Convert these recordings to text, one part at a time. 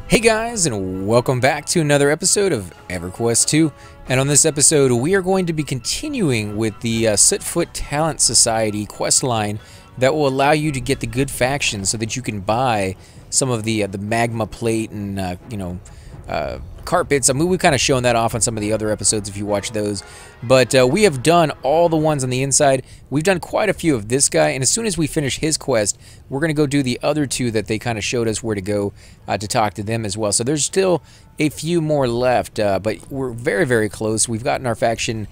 Hey guys, and welcome back to another episode of EverQuest 2. And on this episode, we are going to be continuing with the Sootfoot Talent Society quest line that will allow you to get the good factions so that you can buy some of the magma plate and carpets. I mean, we've kind of shown that off on some of the other episodes if you watch those. But we have done all the ones on the inside. We've done quite a few of this guy, and as soon as we finish his quest, we're going to go do the other two that they kind of showed us where to go to talk to them as well. So there's still a few more left, but we're very, very close. We've gotten our faction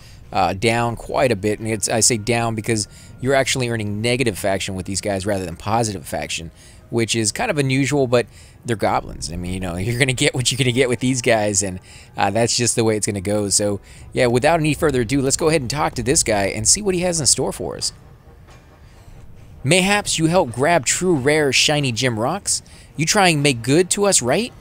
down quite a bit, and I say down because you're actually earning negative faction with these guys rather than positive faction, which is kind of unusual, but they're goblins. I mean, you know, you're going to get what you're going to get with these guys, and that's just the way it's going to go. So, yeah, without any further ado, let's go ahead and talk to this guy and see what he has in store for us. Mayhaps you help grab true, rare, shiny gem rocks? You try and make good to us, right?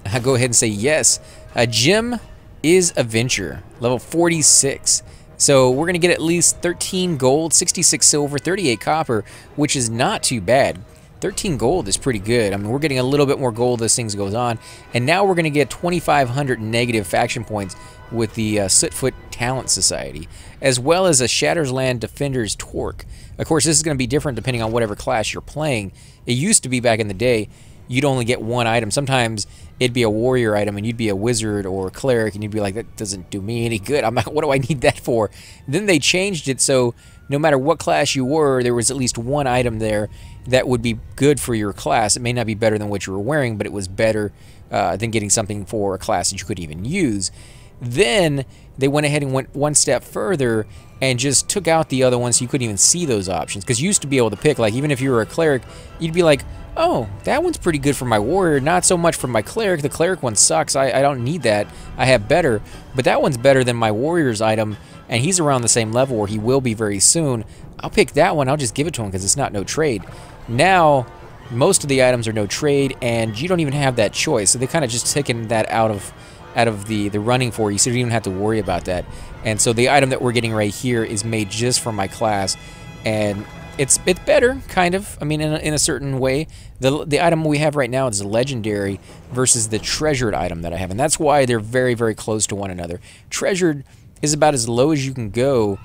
I'll go ahead and say yes. A gem is a venture, level 46. So we're going to get at least 13 gold, 66 silver, 38 copper, which is not too bad. 13 gold is pretty good. I mean, we're getting a little bit more gold as things goes on. And now we're going to get 2,500 negative faction points with the Sootfoot Talent Society, as well as a Shattersland Defender's Torque. Of course, this is going to be different depending on whatever class you're playing. It used to be back in the day, you'd only get one item. Sometimes it'd be a warrior item, and you'd be a wizard or a cleric, and you'd be like, that doesn't do me any good. I'm like, what do I need that for? Then they changed it so no matter what class you were, there was at least one item there that would be good for your class. It may not be better than what you were wearing, but it was better than getting something for a class that you could even use. Then they went ahead and went one step further and just took out the other ones so you couldn't even see those options. Because you used to be able to pick, like, even if you were a cleric, you'd be like, oh, that one's pretty good for my warrior, not so much for my cleric. The cleric one sucks. I don't need that. I have better. But that one's better than my warrior's item, and he's around the same level, or he will be very soon. I'll pick that one. I'll just give it to him because it's not no trade. Now, most of the items are no trade, and you don't even have that choice. So they kind of just taken that out of the running for you, so you don't even have to worry about that. And so the item that we're getting right here is made just for my class, and it's better, kind of. I mean, in a certain way. The item we have right now is a legendary versus the treasured item that I have, and that's why they're very, very close to one another. Treasured is about as low as you can go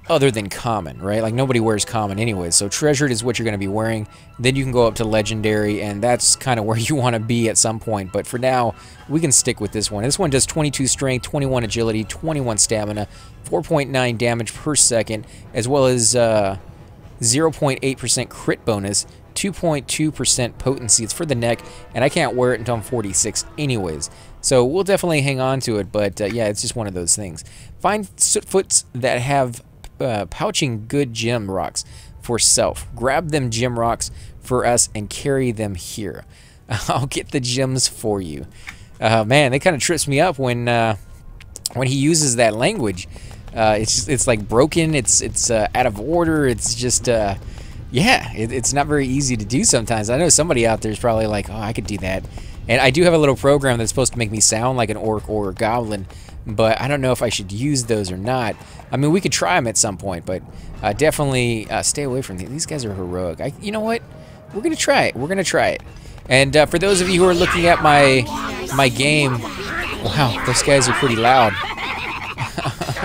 other than common, right? Like, nobody wears common anyway, so treasured is what you're going to be wearing. Then you can go up to legendary, and that's kind of where you want to be at some point. But for now, we can stick with this one. This one does 22 strength, 21 agility, 21 stamina, 4.9 damage per second, as well as 0.8% crit bonus, 2.2% potency. It's for the neck, and I can't wear it until I'm 46 anyways. So we'll definitely hang on to it, but yeah, it's just one of those things. Find Sootfoots that have pouching good gem rocks for self. Grab them gem rocks for us and carry them here. I'll get the gems for you. Man, that kind of trips me up when he uses that language. It's like broken. It's out of order. It's just yeah, it's not very easy to do sometimes. I know somebody out there is probably like, oh, I could do that. And I do have a little program that's supposed to make me sound like an orc or a goblin, but I don't know if I should use those or not. I mean, we could try them at some point, but definitely stay away from these. These guys are heroic. You know what? We're going to try it. We're going to try it. And for those of you who are looking at my game, wow, those guys are pretty loud.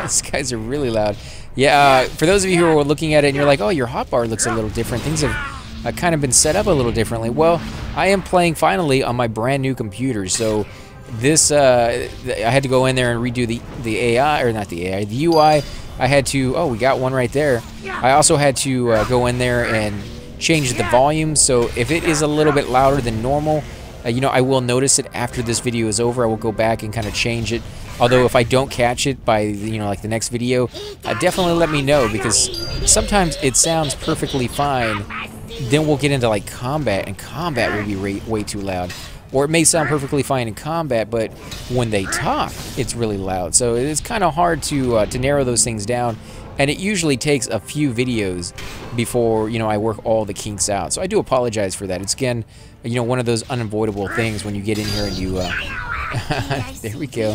These guys are really loud. Yeah, for those of you who are looking at it and you're like, oh, your hotbar looks a little different. Things have kind of been set up a little differently. Well, I am playing finally on my brand new computer, so this I had to go in there and redo the AI, or not the AI, the UI. I had to, oh, we got one right there. I also had to go in there and change the volume, so if it is a little bit louder than normal, you know, I will notice it after this video is over. I will go back and kind of change it. Although if I don't catch it by, you know, like the next video, definitely let me know, because sometimes it sounds perfectly fine. Then we'll get into like combat, and combat will be way too loud. Or it may sound perfectly fine in combat, but when they talk, it's really loud. So it's kind of hard to narrow those things down. And it usually takes a few videos before, you know, I work all the kinks out. So I do apologize for that. It's, again, you know, one of those unavoidable things when you get in here and you... there we go.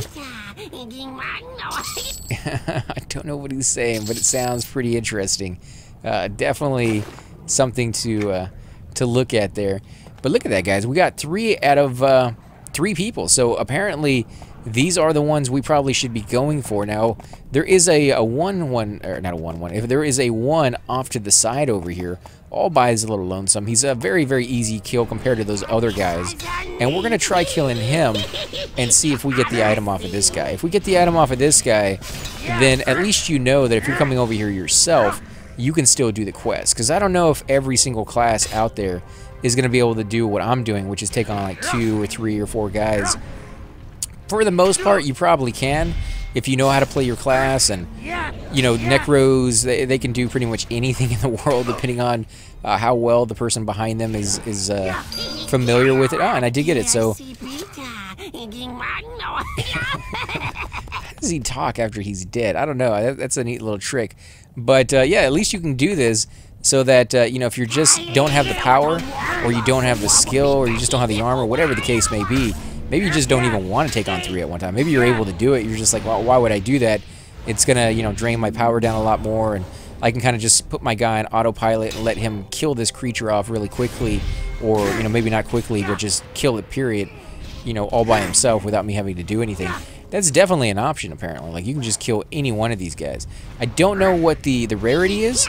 I don't know what he's saying, but it sounds pretty interesting. Definitely something to look at there. But look at that, guys. We got 3 out of 3 people. So apparently these are the ones we probably should be going for. Now, there is a 1-1, or not a 1-1. If there is a 1 off to the side over here, all by is a little lonesome. He's a very, very easy kill compared to those other guys. And we're going to try killing him and see if we get the item off of this guy. If we get the item off of this guy, then at least you know that if you're coming over here yourself, you can still do the quest. Because I don't know if every single class out there is going to be able to do what I'm doing, which is take on like 2 or 3 or 4 guys. For the most part, you probably can, if you know how to play your class. And, you know, Necros, they can do pretty much anything in the world, depending on how well the person behind them is familiar with it. Oh, and I did get it, so... How does he talk after he's dead? I don't know. That's a neat little trick. But, yeah, at least you can do this so that, you know, if you just don't have the power, or you don't have the skill, or you just don't have the armor, whatever the case may be, maybe you just don't even want to take on 3 at one time. Maybe you're able to do it. You're just like, well, why would I do that? It's going to, you know, drain my power down a lot more, and I can kind of just put my guy on autopilot and let him kill this creature off really quickly, or, you know, maybe not quickly, but just kill it, period, you know, all by himself without me having to do anything. That's definitely an option, apparently. Like, you can just kill any one of these guys. I don't know what the rarity is.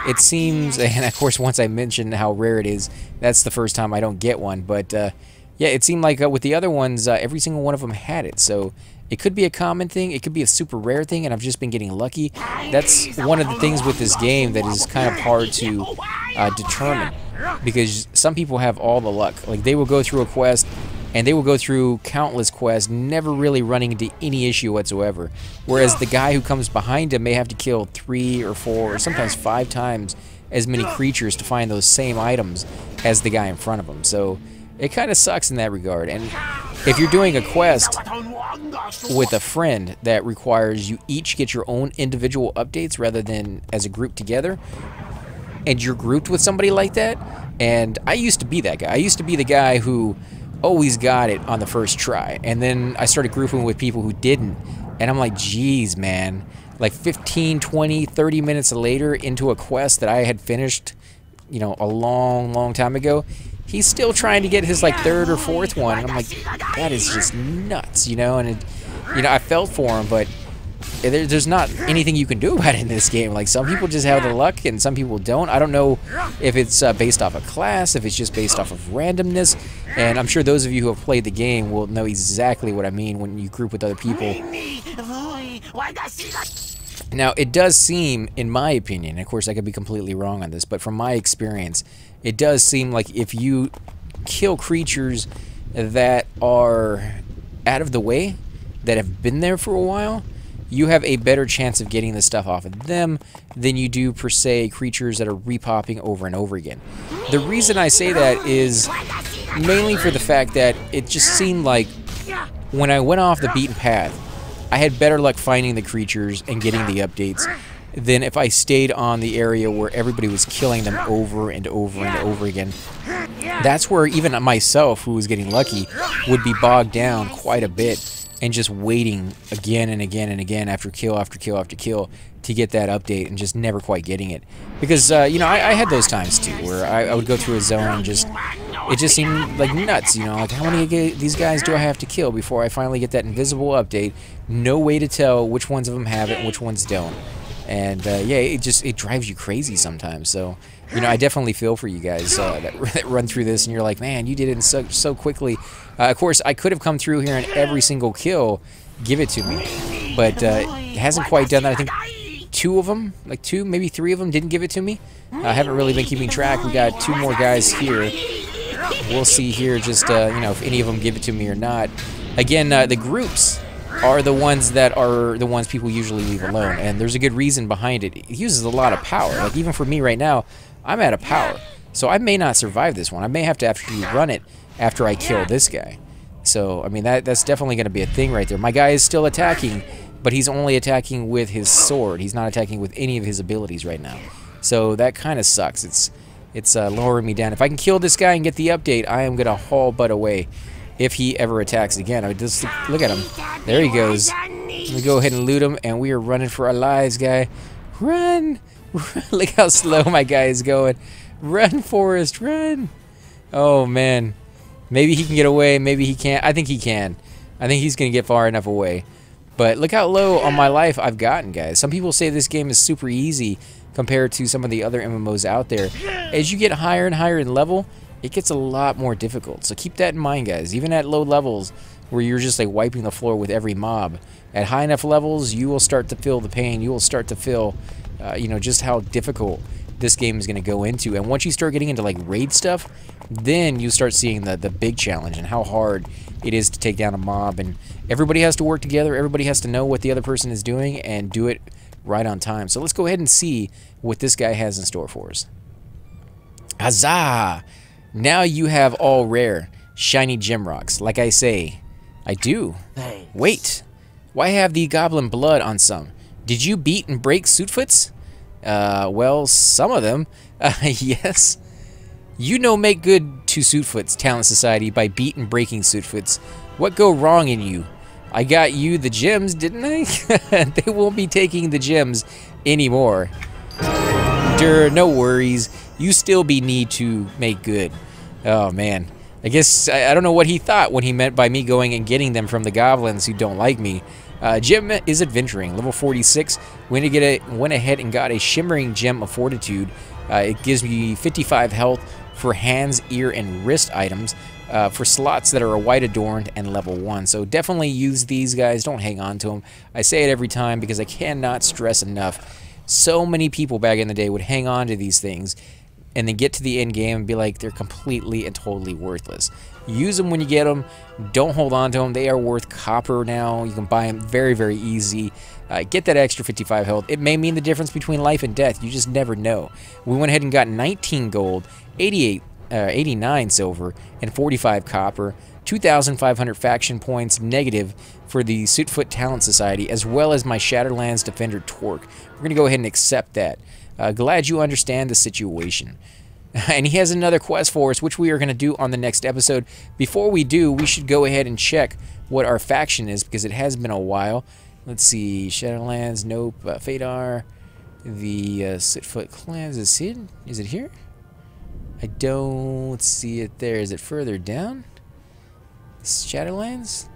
It seems, and of course, once I mentioned how rare it is, that's the first time I don't get one, but, yeah, it seemed like with the other ones, every single one of them had it. So it could be a common thing. It could be a super rare thing, and I've just been getting lucky. That's one of the things with this game that is kind of hard to determine. Because some people have all the luck. Like, they will go through a quest, and they will go through countless quests, never really running into any issue whatsoever. Whereas the guy who comes behind him may have to kill 3 or 4 or sometimes 5 times as many creatures to find those same items as the guy in front of him. So it kind of sucks in that regard. And if you're doing a quest with a friend that requires you each get your own individual updates rather than as a group together, and you're grouped with somebody like that, and I used to be that guy. I used to be the guy who always got it on the first try, and then I started grouping with people who didn't, and I'm like, geez, man, like 15, 20, 30 minutes later into a quest that I had finished, you know, a long time ago, he's still trying to get his like 3rd or 4th one, and I'm like, that is just nuts, you know. And it, you know, I felt for him, but there's not anything you can do about it in this game. Like, some people just have the luck and some people don't. I don't know if it's based off a class, if it's just based off of randomness, and I'm sure those of you who have played the game will know exactly what I mean when you group with other people. Now, it does seem, in my opinion, of course I could be completely wrong on this, but from my experience, it does seem like if you kill creatures that are out of the way, that have been there for a while, you have a better chance of getting the stuff off of them than you do, per se, creatures that are repopping over and over again. The reason I say that is mainly for the fact that it just seemed like when I went off the beaten path, I had better luck finding the creatures and getting the updates than if I stayed on the area where everybody was killing them over and over and over again. That's where even myself, who was getting lucky, would be bogged down quite a bit and just waiting again and again and again after kill after kill after kill to get that update and just never quite getting it. Because, you know, I had those times too where I would go through a zone and it just seemed like nuts, you know, like how many of these guys do I have to kill before I finally get that invisible update? No way to tell which ones of them have it and which ones don't. And, yeah, it drives you crazy sometimes. So, you know, I definitely feel for you guys that run through this and you're like, man, you did it so quickly. Of course, I could have come through here and every single kill give it to me. But it hasn't quite done that. I think 2 of them, like 2, maybe 3 of them didn't give it to me. I haven't really been keeping track. We got 2 more guys here. We'll see here just, you know, if any of them give it to me or not. Again, the groups are the ones people usually leave alone, and there's a good reason behind it. It uses a lot of power. Like, even for me right now, I'm out of power, so I may not survive this one. I may have to actually run it after I kill this guy. So, I mean, that's definitely going to be a thing right there. My guy is still attacking, but he's only attacking with his sword. He's not attacking with any of his abilities right now. So that kind of sucks. It's lowering me down. If I can kill this guy and get the update, I am going to haul butt away if he ever attacks again. I mean, just look at him. There he goes. Let me go ahead and loot him, and we are running for our lives, guy. Run! Look how slow my guy is going. Run, Forrest, run! Oh, man. Maybe he can get away. Maybe he can't. I think he can. I think he's going to get far enough away. But look how low on my life I've gotten, guys. Some people say this game is super easy compared to some of the other MMOs out there. As you get higher and higher in level, it gets a lot more difficult. So keep that in mind, guys. Even at low levels where you're just like wiping the floor with every mob, at high enough levels, you will start to feel the pain. You will start to feel, you know, just how difficult this game is going to go into. And once you start getting into like raid stuff, then you start seeing the big challenge and how hard it is to take down a mob. And everybody has to work together. Everybody has to know what the other person is doing and do it right on time. So let's go ahead and see what this guy has in store for us. Huzzah! Now you have all rare, shiny gem rocks. Like I say, I do. Thanks. Wait, why have the goblin blood on some? Did you beat and break Suitfoots? Well, some of them. Yes. You know make good to Suitfoot's Talent Society by beat and breaking Suitfoots. What go wrong in you? I got you the gems, didn't I? They won't be taking the gems anymore. No worries. You still be need to make good. Oh, man. I guess I don't know what he thought when he meant by me going and getting them from the goblins who don't like me. Gem is adventuring, level 46. Went ahead and got a shimmering gem of fortitude. It gives me 55 health for hands, ear, and wrist items for slots that are white adorned and level 1. So definitely use these guys. Don't hang on to them. I say it every time because I cannot stress enough. So many people back in the day would hang on to these things and then get to the end game and be like they're completely and totally worthless. Use them when you get them. Don't hold on to them. They are worth copper now. You can buy them very, very easy. Get that extra 55 health. It may mean the difference between life and death. You just never know. We went ahead and got 19 gold, 89 silver, and 45 copper. 2,500 faction points negative for the Suitfoot Talent Society, as well as my Shatterlands Defender Torque. We're going to go ahead and accept that. Glad you understand the situation. And he has another quest for us, which we are going to do on the next episode. Before we do, we should go ahead and check what our faction is, because it has been a while. Let's see, Shadowlands, nope, Fadar, the Sitfoot Clans, is it here? I don't see it there. Is it further down? Shadowlands?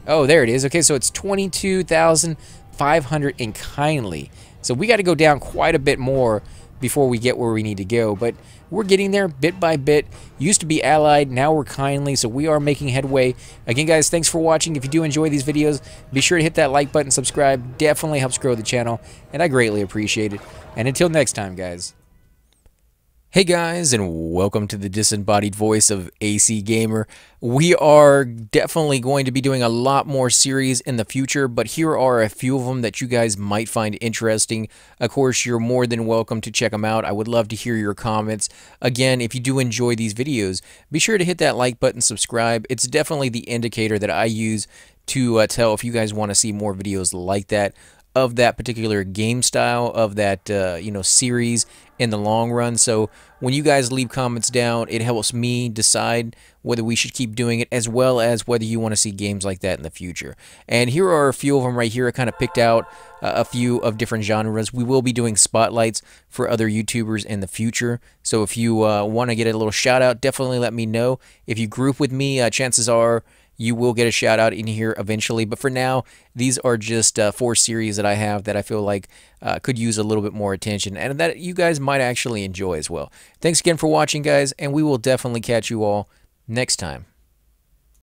Oh, there it is. Okay, so it's 22,500 in kindly. So we got to go down quite a bit more before we get where we need to go, but we're getting there bit by bit. Used to be allied, now we're kindly, so we are making headway. Again, guys, thanks for watching. If you do enjoy these videos, be sure to hit that like button, subscribe. Definitely helps grow the channel, and I greatly appreciate it. And until next time, guys. Hey guys, and welcome to the disembodied voice of AC Gamer. We are definitely going to be doing a lot more series in the future, but here are a few of them that you guys might find interesting. Of course, you're more than welcome to check them out. I would love to hear your comments. Again, if you do enjoy these videos, be sure to hit that like button, subscribe. It's definitely the indicator that I use to tell if you guys want to see more videos like that, of that particular game style, of that series in the long run. So when you guys leave comments down, it helps me decide whether we should keep doing it, as well as whether you want to see games like that in the future. And here are a few of them right here. I kind of picked out a few of different genres. We will be doing spotlights for other YouTubers in the future. So if you want to get a little shout out, definitely let me know. If you group with me, chances are you will get a shout out in here eventually. But for now, these are just 4 series that I have that I feel like could use a little bit more attention, and that you guys might actually enjoy as well. Thanks again for watching, guys, and we will definitely catch you all next time.